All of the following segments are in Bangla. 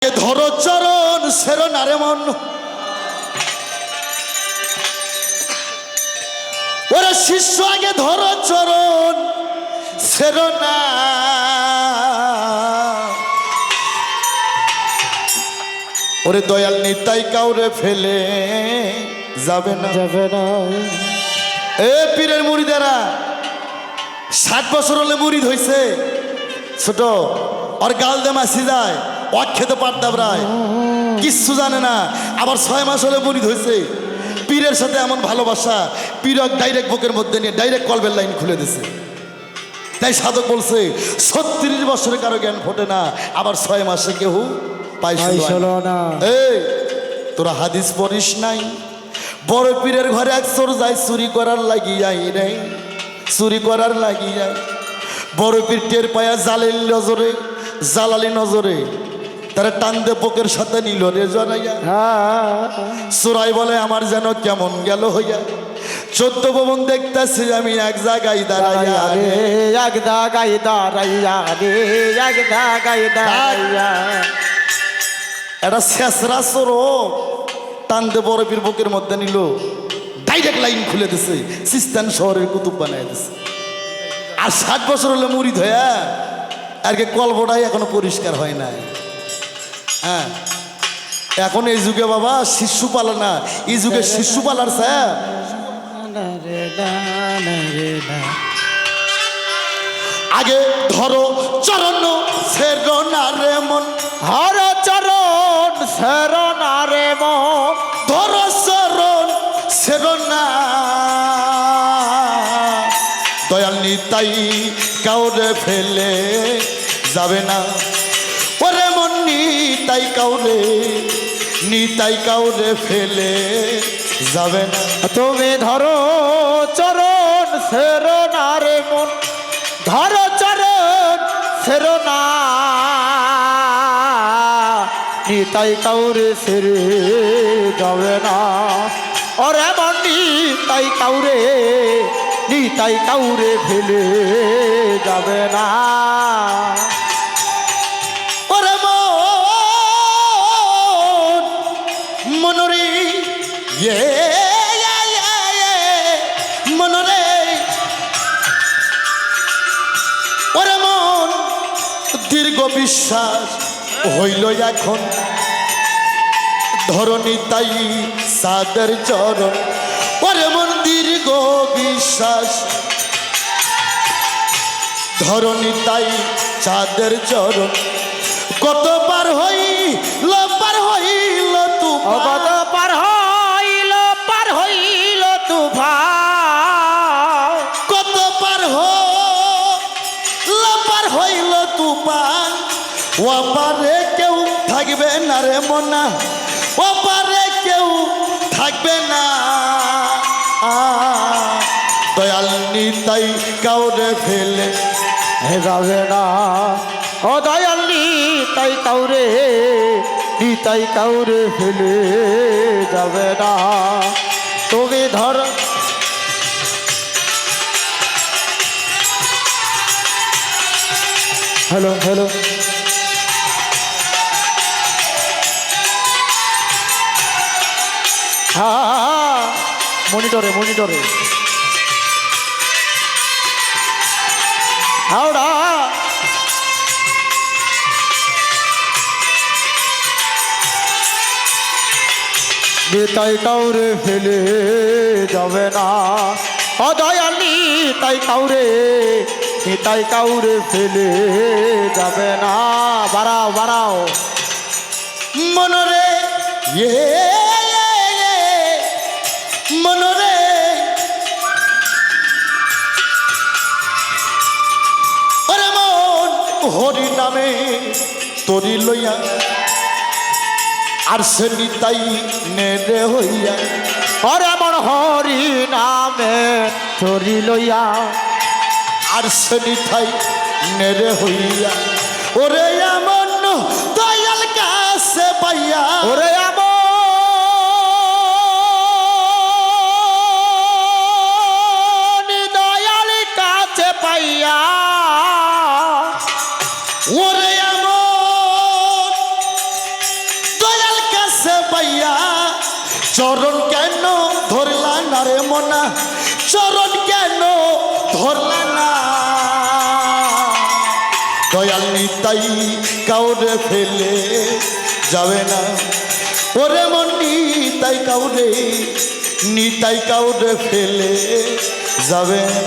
ধরো চরণ সেরো নারে মন, ওরে শিষ্য আগে ধরো চরণ সেরো না। ওরে দয়াল নিতাই কাউরে ফেলে যাবে না, যাবে না। এ পীরের মুড়িদেরা 60 বছর হলে মুড়িদ হয়েছে, ছোট আর গাল দে মাসি যায়, অক্ষেতে পাড্ডাবরায় কিচ্ছু জানে না। আবার 6 মাস হলে মুড়িদ হয়েছে, পীরের সাথে এমন ভালোবাসা, পীরক ডাইরেক্ট বুকের মধ্যে নিয়ে ডাইরেক্ট কলবের লাইন খুলে দিছে। তাই সাধক বলছে 36 বছরে কারো জ্ঞান ফোটে না, আবার 6 মাসে কেউ পাইছিল না। এই তোরা হাদিস পড়িস নাই? বড় পীরের ঘরে এক চোর যায় চুরি করার লাগি যাই রে, চুরি করার লাগি যায়। বড় পীর টের পায়া জালালি নজরে তারা টান দে পোকের সাথে নিল রে জড়াইয়া। চোরাই বলে আমার যেন কেমন গেল হইয়া, 14 ভবন দেখতেছি আমি এক জায়গায় দাঁড়াইয়া রে, এক জায়গায় দাঁড়াইয়া রে, এক জায়গায় দাঁড়াইয়া। এটা শেষরা চোর টান দে বড় পীর বুকের মধ্যে নিল, ডাইরেক্ট লাইন খুলে দিছে, সিস্তান শহরের কুতুব বানায় দিছে। আর 60 বছর হলে মুড়িদ হইয়া আর কে কলবটাই এখনো পরিষ্কার হয় নাই। হ্যাঁ, এখন এই যুগে বাবা শিশু পালা না, এই যুগে শিশু পালার স্যার। আগে ধরো চরণ সেরো না রে মন, হর চরণ সেরো না রে মন, ধরো চরণ সেরো না। দয়াল নিতাই কাউরে ফেলে যাবে না, ওরে মন নিতাই কাউরে ফেলে যাবে না। তুমি ধরো চরণ সেরো না রে মন, ধরো চরণ সেরো না। নিতাই কাউরে সেরে যাবে না, ওরে মন নিতাই কাউরে ফেলে যাবে না। ওরে মনরে মনরে, ওরে মন দীর্ঘ বিশ্বাস হইল এখন, ধরণী তাই সাদের চরণ। ওরে মন দীর্ঘ বিশ্বাস, ধরণী তাই চাঁদের চরণ। কত পার হইল তুফান, পার হইল তুফান, কত পার হইল তুফান। ওপারে কেউ থাকবে না রে মনা, ওপারে কেউ থাকবে না। দয়াল নিতাই কাউরে ফেলে যাবে না, ও দয়াল নিতাই কাউরে ফেলে যাবে না। তুমি ধর হ্যালো হ্যালো হ্যাঁ, মনিটরে হাওড়া। নিতাই কাউরে ফেলে যাবে না, ও দয়াল নিতাই কাউরে ফেলে যাবে না। বাড়াও মনরে মনরে, ওরে মন হরি নামে তরি লইয়া, আর সে নিতাই নেড়ে হইয়া। ওরে মন হরি নামে তরি লইয়া, আর সে নিতাই নেড়ে হইয়া। ওরে এমন দয়াল কাছে পাইয়া, ওরে দয়াল কাছে পাইয়া, ওরে এমন চরণ কেন ধরলা না রে মনা, চরণ কেন ধরলা না? দয়াল নিতাই কাউরে ফেলে যাবে না, ওরে মন নিতাই কাউরে ফেলে যাবে না।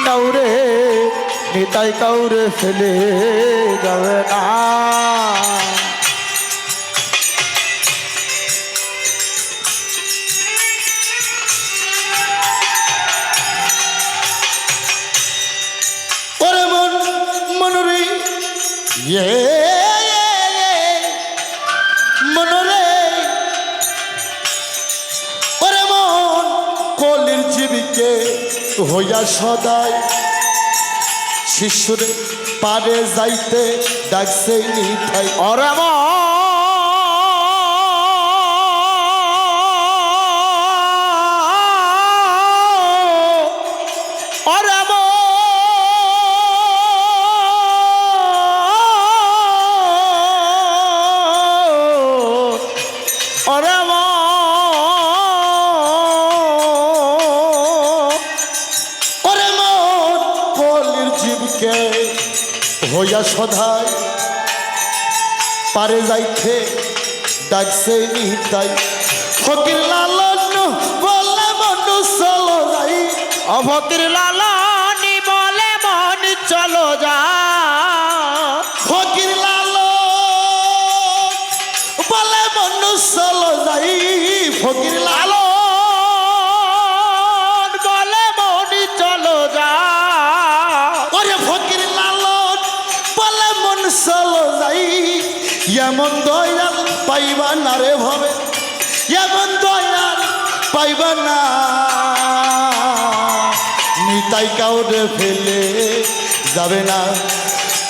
কাউরে নিতাই কাউরে ফেলে যাবে না। ওরে মন মনরে মনরে, ওরে মন কলির জীবিকে হইয়া সদাই শিশুরে পারে যাইতে ডাকছে নিতাই। ওরে হইয়া সধাই পারে যাইতে ডাকছে নিতাই। ফকির লালন বলে মন চলো যাই, ফকির লালনি বলে মন চলো যা। ফকির লালন বলে মন চলো যাই, ফকির লালন বলে মন চলো যা। ওরে ফকির চলো যাই, এমন দয়াল পাইবা না রে ভাবে, এমন দয়াল পাইবা না। নিতাই কাউরে ফেলে যাবে না,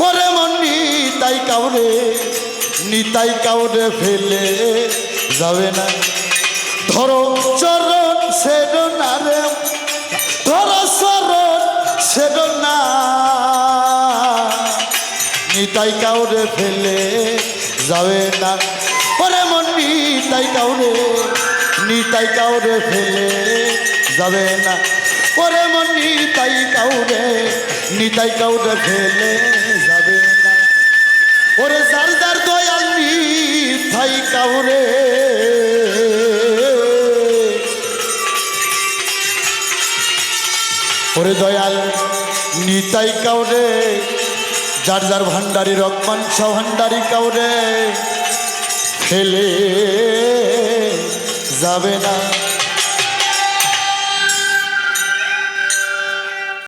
ওরে মন নিতাই কাউরে ফেলে যাবে না। ধরো চরণ সেরো না রে, ধরো চরণ সেরো না। নিতাই কাউরে ফেলে যাবে না, ওরে মন নিতাই কাউরে ফেলে যাবে না, ওরে মন নিতাই কাউরে ফেলে যাবে না। ওরে যার যার দয়াল নিতাই কাউরে, ওরে দয়াল নিতাই কাউরে, যার যার ভান্ডারি রকমান ভান্ডারি কাউরে ফেলে যাবে না।